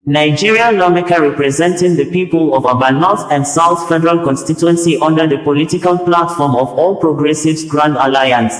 Nigeria Lawmaker representing the people of Aba North and South Federal Constituency under the political platform of All Progressives Grand Alliance,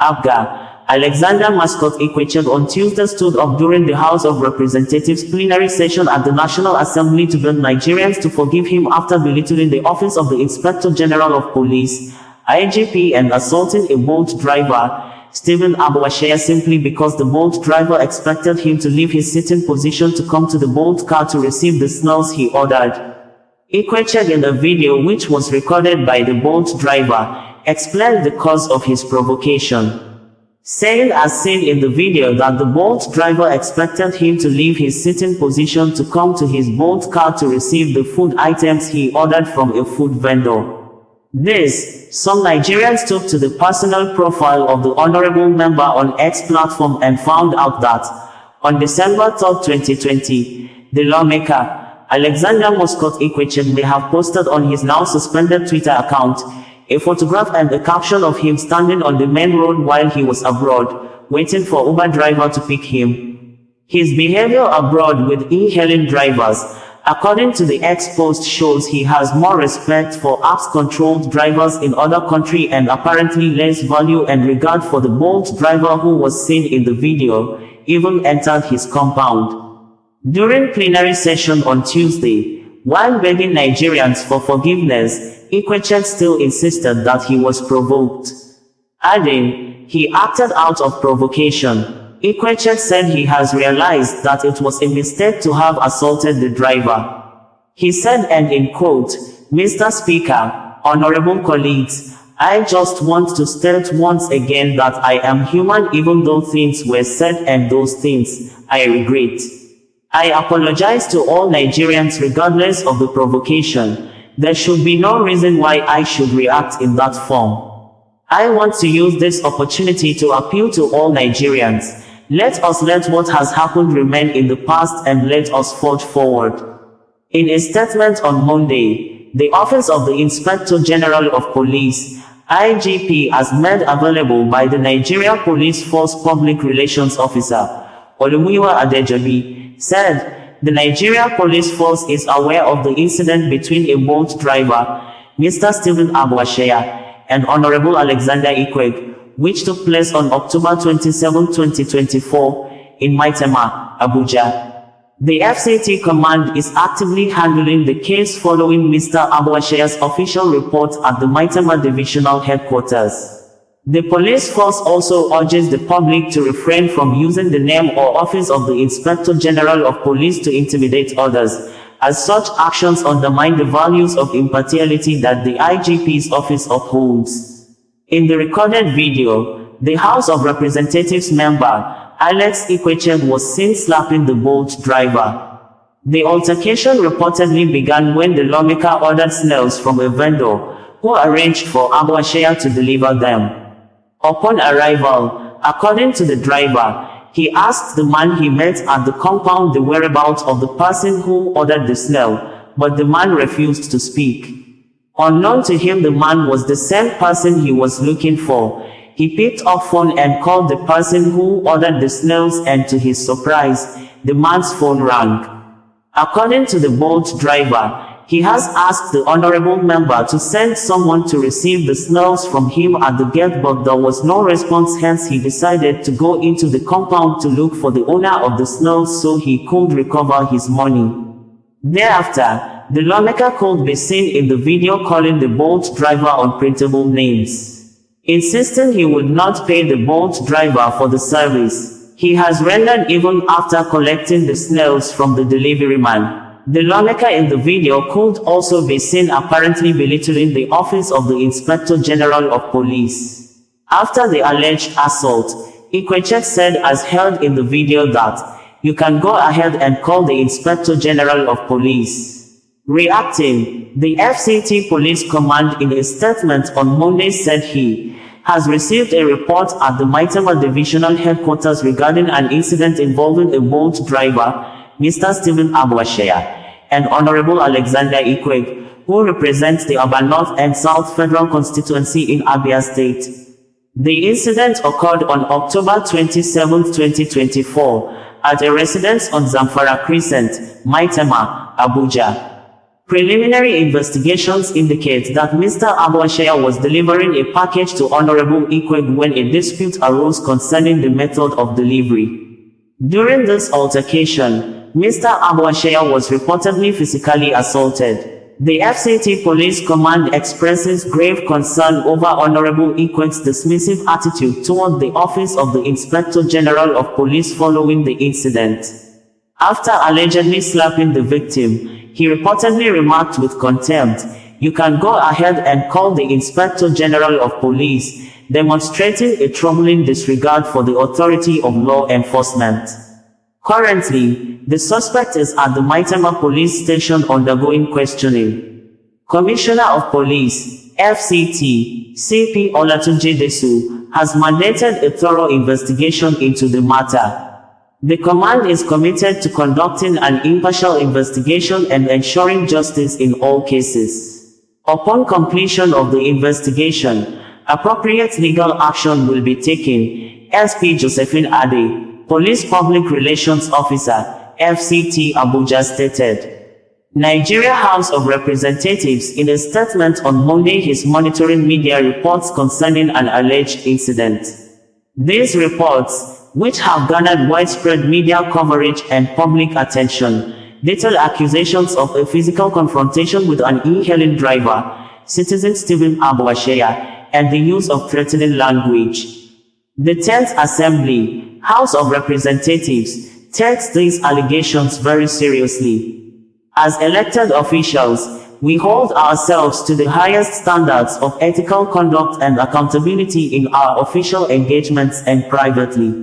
APGA, Alexander Mascot Ikwechegh on Tuesday stood up during the House of Representatives plenary session at the National Assembly to beg Nigerians to forgive him after belittling the office of the Inspector General of Police, IGP, and assaulting a Bolt driver, Abuwatseya, simply because the Bolt driver expected him to leave his sitting position to come to the Bolt car to receive the snails he ordered. Ikwechegh, in a video which was recorded by the Bolt driver, explained the cause of his provocation, saying as seen in the video that the Bolt driver expected him to leave his sitting position to come to his Bolt car to receive the food items he ordered from a food vendor. Some Nigerians took to the personal profile of the honorable member on X platform and found out that, on December 3, 2020, the lawmaker, Alexander Mascot Ikwechegh, may have posted on his now suspended Twitter account a photograph and a caption of him standing on the main road while he was abroad, waiting for Uber driver to pick him. His behavior abroad with e-hailing drivers, according to the X post, shows he has more respect for apps-controlled drivers in other countries and apparently less value and regard for the Bolt driver who was seen in the video, even entered his compound. During plenary session on Tuesday, while begging Nigerians for forgiveness, Ikwechegh still insisted that he was provoked, adding, "He acted out of provocation." Ikwechegh said he has realized that it was a mistake to have assaulted the driver. He said, and in quote, "Mr. Speaker, honorable colleagues, I just want to state once again that I am human even though things were said and those things, I regret. I apologize to all Nigerians regardless of the provocation. There should be no reason why I should react in that form. I want to use this opportunity to appeal to all Nigerians. Let us let what has happened remain in the past and let us forge forward." In a statement on Monday, the Office of the Inspector General of Police, IGP, as made available by the Nigeria Police Force Public Relations Officer, Olumiwa Adejobi, said, "The Nigeria Police Force is aware of the incident between a Bolt driver, Mr. Abuwatseya, and Honorable Alexander Ikwechegh, which took place on October 27, 2024, in Maitama, Abuja. The FCT command is actively handling the case following Mr. Abuwatseya's official report at the Maitama Divisional Headquarters. The police force also urges the public to refrain from using the name or office of the Inspector General of Police to intimidate others, as such actions undermine the values of impartiality that the IGP's office upholds." In the recorded video, the House of Representatives member, Alex Ikwechegh, was seen slapping the Bolt driver. The altercation reportedly began when the lawmaker ordered snails from a vendor, who arranged for Abuwatseya to deliver them. Upon arrival, according to the driver, he asked the man he met at the compound the whereabouts of the person who ordered the snail, but the man refused to speak. Unknown to him, the man was the same person he was looking for. He picked up phone and called the person who ordered the snails, and to his surprise, the man's phone rang. According to the Bolt driver, he has asked the honorable member to send someone to receive the snails from him at the gate, but there was no response, hence he decided to go into the compound to look for the owner of the snails so he could recover his money. Thereafter, the lawmaker could be seen in the video calling the Bolt driver unprintable names, insisting he would not pay the Bolt driver for the service he has rendered even after collecting the snails from the delivery man. The lawmaker in the video could also be seen apparently belittling the office of the Inspector General of Police. After the alleged assault, Ikwechegh said as held in the video that, "You can go ahead and call the Inspector General of Police." Reacting, the FCT Police Command in a statement on Monday said he has received a report at the Maitama Divisional Headquarters regarding an incident involving a Bolt driver, Mr. Abuwatseya, and Honorable Alexander Ikwechegh, who represents the Aba North and South Federal Constituency in Abia State. The incident occurred on October 27, 2024, at a residence on Zamfara Crescent, Maitama, Abuja. Preliminary investigations indicate that Mr. Abuwatseya was delivering a package to Honorable Ikwechegh when a dispute arose concerning the method of delivery. During this altercation, Mr. Abuwatseya was reportedly physically assaulted. The FCT Police Command expresses grave concern over Honorable Ikwechegh's dismissive attitude toward the Office of the Inspector General of Police following the incident. After allegedly slapping the victim, he reportedly remarked with contempt, "You can go ahead and call the Inspector General of Police," demonstrating a troubling disregard for the authority of law enforcement. Currently, the suspect is at the Maitama police station undergoing questioning. Commissioner of Police, FCT, CP Olatunji Desu, has mandated a thorough investigation into the matter. The command is committed to conducting an impartial investigation and ensuring justice in all cases. Upon completion of the investigation, appropriate legal action will be taken, SP Josephine Ade, Police Public Relations Officer, FCT Abuja stated. Nigeria House of Representatives in a statement on Monday is monitoring media reports concerning an alleged incident. These reports, which have garnered widespread media coverage and public attention, detail accusations of a physical confrontation with an e-hailing driver, citizen Stephen Abuwatseya, and the use of threatening language. The 10th Assembly, House of Representatives, takes these allegations very seriously. As elected officials, we hold ourselves to the highest standards of ethical conduct and accountability in our official engagements and privately.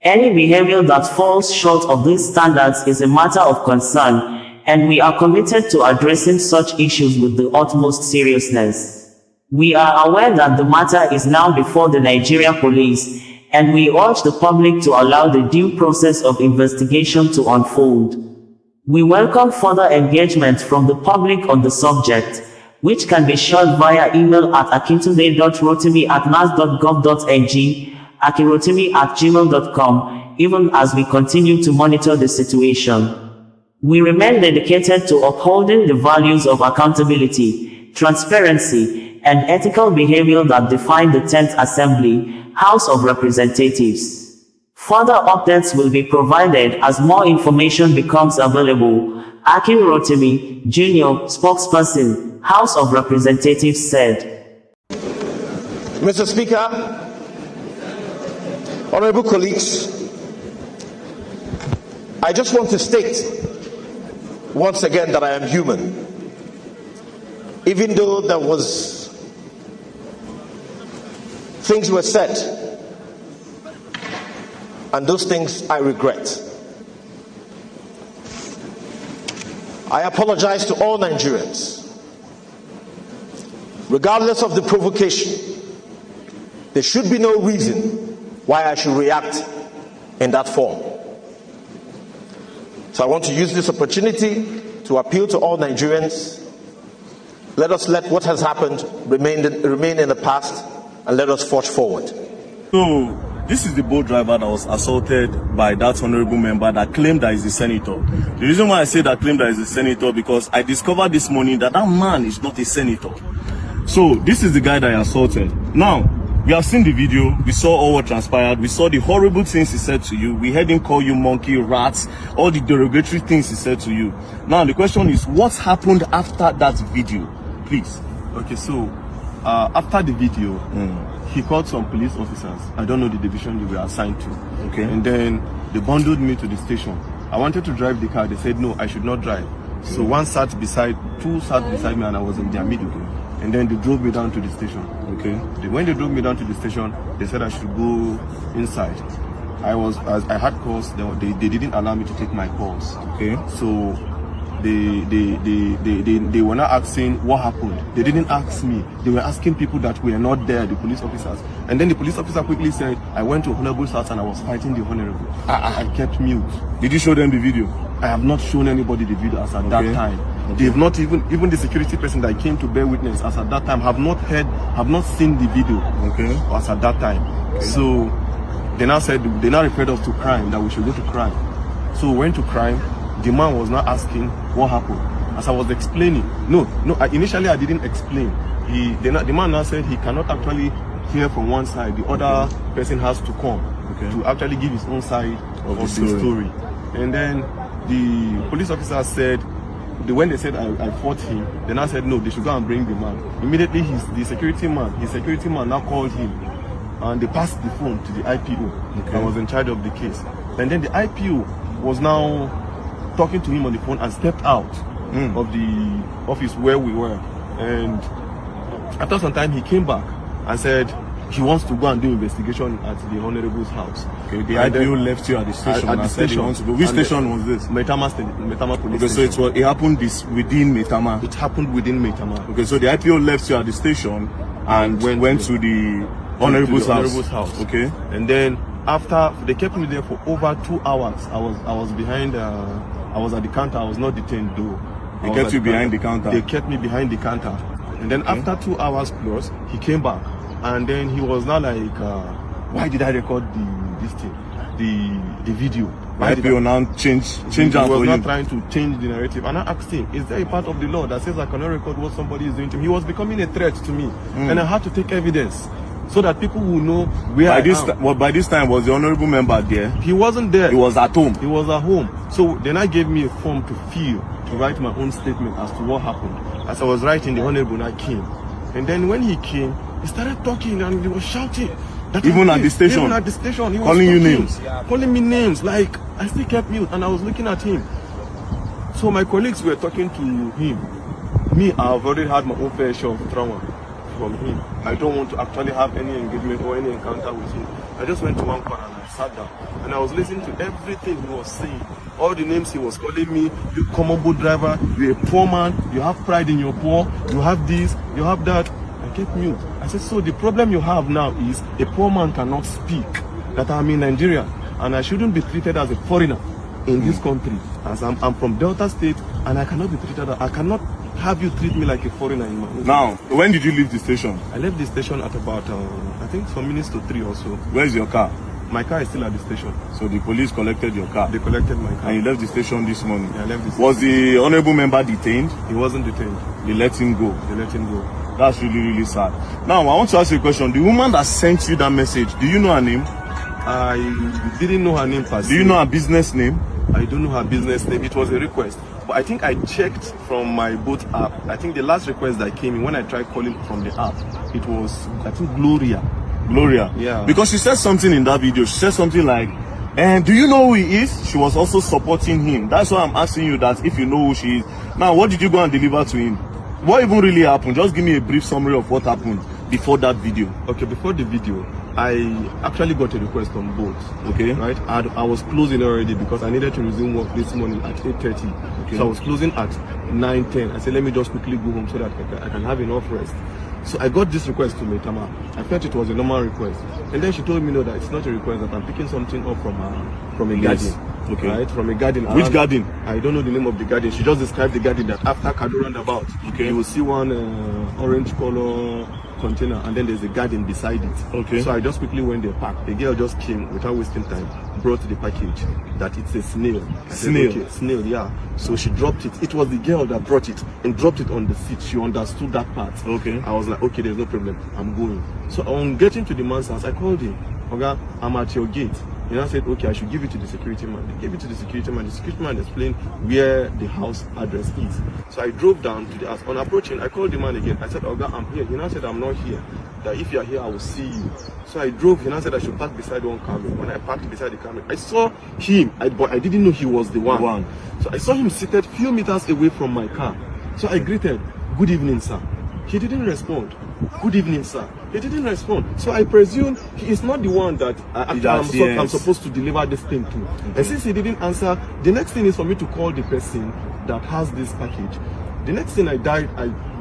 Any behavior that falls short of these standards is a matter of concern, and we are committed to addressing such issues with the utmost seriousness. We are aware that the matter is now before the Nigeria Police, and we urge the public to allow the due process of investigation to unfold. We welcome further engagement from the public on the subject, which can be shared via email at akintunde.rotimi@nas.gov.ng, akirotimi@gmail.com, even as we continue to monitor the situation. We remain dedicated to upholding the values of accountability, transparency, and ethical behavior that define the 10th Assembly, House of Representatives. Further updates will be provided as more information becomes available, Akin Rotimi, Jr., spokesperson, House of Representatives said. Mr. Speaker, honorable colleagues, I just want to state once again that I am human. Even though there was things were said, and those things I regret. I apologize to all Nigerians. Regardless of the provocation, there should be no reason why I should react in that form. So I want to use this opportunity to appeal to all Nigerians. Let us let what has happened remain in the past, and let us forge forward. So, this is the boat driver that was assaulted by that honorable member that claimed that he's a senator. The reason why I say that claimed that he's a senator, because I discovered this morning that that man is not a senator. So, this is the guy that I assaulted. Now, we have seen the video, we saw all what transpired, we saw the horrible things he said to you, we heard him call you monkey, rats, all the derogatory things he said to you. Now, the question is, what happened after that video? Please. Okay, so, after the video, he called some police officers. I don't know the division they were assigned to. Okay. And then they bundled me to the station. I wanted to drive the car. They said, no, I should not drive. Okay. So two sat beside me, and I was in their middle. Okay. And then they drove me down to the station. Okay. When they drove me down to the station, they said I should go inside. I had calls. They didn't allow me to take my calls. Okay. So they were not asking what happened. They didn't ask me. They were asking people that were not there, the police officers. And then the police officer quickly said, I went to Honorable's house and I was fighting the Honorable. I kept mute. Did you show them the video? I have not shown anybody the video as at that time. Okay. They've not even the security person that came to bear witness as at that time have not seen the video. Okay. As at that time. Okay. So they now referred us to crime, that we should go to crime. So we went to crime. The man was not asking what happened. As I was explaining, initially I didn't explain. The man now said he cannot actually hear from one side. The other person has to come to actually give his own side of the story. And then the police officer said, when they said I fought him, they now said no, they should go and bring the man. Immediately his security man now called him, and they passed the phone to the IPO that was in charge of the case. And then the IPO was now talking to him on the phone and stepped out of the office where we were. And after some time he came back and said he wants to go and do investigation at the Honorable's house. Okay, the IPO left you at the station. At the station. Wants to go. Which station was this? Maitama police station. So it happened within Maitama. It happened within Maitama. Okay, so the IPO left you at the station and went to the Honorable's house. Okay. And then after they kept me there for over 2 hours, I was behind. I was at the counter. I was not detained though. They kept you behind the counter. They kept me behind the counter. And then after 2 hours plus, he came back. And then he was now like, why did I record the video? Why did I now change He was not trying to change the narrative. And I asked him, is there a part of the law that says I cannot record what somebody is doing to me? He was becoming a threat to me. And I had to take evidence so that people will know where I am. By this time, was the honorable member there? He wasn't there. He was at home. He was at home. So then I gave me a form to fill, to write my own statement as to what happened. As I was writing, the honorable I came. And then when he came, he started talking and he was shouting. Even at the station? Even at the station. He was calling you names? Calling me names. Like, I still kept mute and I was looking at him. So my colleagues were talking to him. Me, I've already had my own fair share of trauma from him. I don't want to actually have any engagement or any encounter with him. I just went to one corner and I sat down. And I was listening to everything he was saying. All the names he was calling me. You common boat driver, you're a poor man, you have pride in your poor, you have this, you have that. I kept mute. I said, so the problem you have now is a poor man cannot speak, that I'm in Nigeria and I shouldn't be treated as a foreigner in this country, as I'm from Delta State and I cannot be treated, I cannot have you treat me like a foreigner in my home. Now, when did you leave the station? I left the station at about, I think some minutes to 3 or so. Where's your car? My car is still at the station. So the police collected your car? They collected my car. And you left the station this morning? Yeah, I left the station. Was the honorable member detained? He wasn't detained. They let him go? They let him go. That's really, really sad. Now, I want to ask you a question. The woman that sent you that message, do you know her name? I didn't know her name per se. Do you know her business name? I don't know her business name. It was a request. But I think I checked from my boat app. I think the last request that came in when I tried calling from the app, it was, I think, Gloria. Gloria? Yeah. Because she said something in that video. She said something like, and do you know who he is? She was also supporting him. That's why I'm asking you that if you know who she is. Now, what did you go and deliver to him? What even really happened? Just give me a brief summary of what happened before that video. Okay, before the video, I actually got a request on boat. Okay. Right? I was closing already because I needed to resume work this morning at 8:30. Okay. So I was closing at 9:10. I said, let me just quickly go home so that I can have enough rest. So I got this request to Maitama. I felt it was a normal request. And then she told me, no, that it's not a request, that I'm picking something up from a garden. Okay. Right? From a garden. Which garden? I don't know the name of the garden. She just described the garden that after Kado roundabout, okay, you will see one orange color container and then there's a garden beside it. Okay. So I just quickly went there, packed. The girl just came without wasting time, brought the package that it's a snail. Snail? Okay, snail, yeah. So she dropped it. It was the girl that brought it and dropped it on the seat. She understood that part. Okay. I was like, okay, there's no problem. I'm going. So on getting to the man's house, I called him. Oga, I'm at your gate. He now said, okay, I should give it to the security man. They gave it to the security man. The security man explained where the house address is. So I drove down to the house. On approaching, I called the man again. I said, Oga, I'm here. He now said, I'm not here. That if you're here, I will see you. So I drove. He now said I should park beside one car. When I parked beside the car, I saw him, but I didn't know he was the one. So I saw him seated a few meters away from my car. So I greeted, good evening, sir. He didn't respond. Good evening, sir. He didn't respond. So I presume he is not the one that I'm supposed to deliver this thing to. Okay. And since he didn't answer, the next thing is for me to call the person that has this package. The next thing I dialed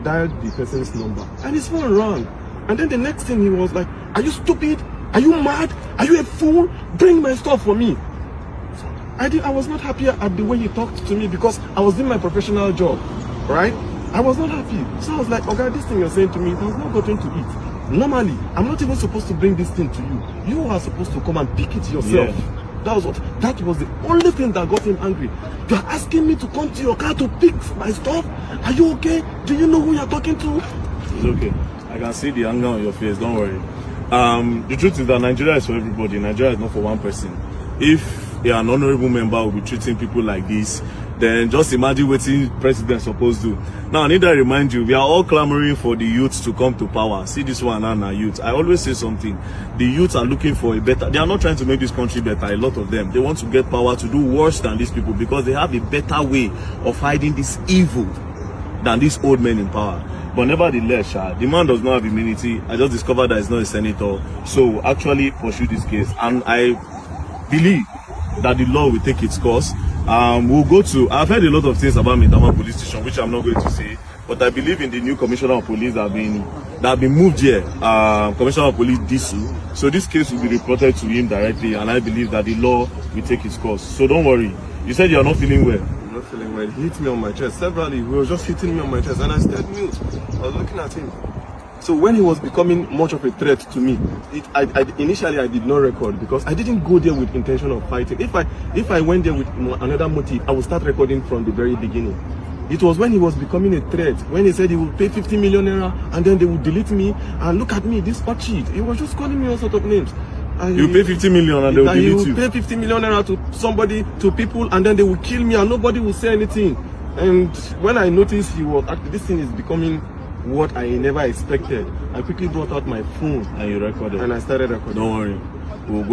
the person's number and his phone rang. And then the next thing he was like, are you stupid? Are you mad? Are you a fool? Bring my stuff for me. So I was not happy at the way he talked to me because I was doing my professional job, right? I was not happy. So I was like, okay, this thing you're saying to me, it has not gotten to it. Normally, I'm not even supposed to bring this thing to you. You are supposed to come and pick it yourself. Yeah. That was the only thing that got him angry. You are asking me to come to your car to pick my stuff? Are you okay? Do you know who you are talking to? It's okay. I can see the anger on your face, don't worry. The truth is that Nigeria is for everybody. Nigeria is not for one person. If an honorable member will be treating people like this, then just imagine what the president is supposed to do. Now, I need to remind you, we are all clamoring for the youth to come to power. See this one now, youth. I always say something. The youth are looking for a better, they are not trying to make this country better, a lot of them. They want to get power to do worse than these people because they have a better way of hiding this evil than these old men in power. But nevertheless, the man does not have immunity. I just discovered that he's not a senator. So actually pursue this case. And I believe that the law will take its course. We'll go to, I've heard a lot of things about Maitama police station, which I'm not going to say, but I believe in the new commissioner of police that have been moved here, Commissioner of Police Disu. So this case will be reported to him directly, and I believe that the law will take its course. So don't worry. You said you're not feeling well. I'm not feeling well. He hit me on my chest severally. He was just hitting me on my chest, and I stayed mute. I was looking at him. So when he was becoming much of a threat to me, initially I did not record because I didn't go there with intention of fighting. If I went there with another motive, I would start recording from the very beginning. It was when he was becoming a threat, when he said he would pay 50 million naira and then they would delete me, and look at me, this cheat. He was just calling me all sorts of names. You pay 50 million and they will delete you. He would pay 50 million naira to somebody, to people, and then they would kill me and nobody would say anything. And when I noticed he was actually, this thing is becoming what I never expected, I quickly brought out my phone and you recorded. And I started recording. Don't worry, we'll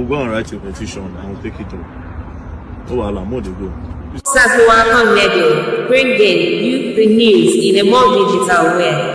go and write a petition and we'll take it on. Oh, Allah, more they go. Welcome, bringing you the news in a more digital way.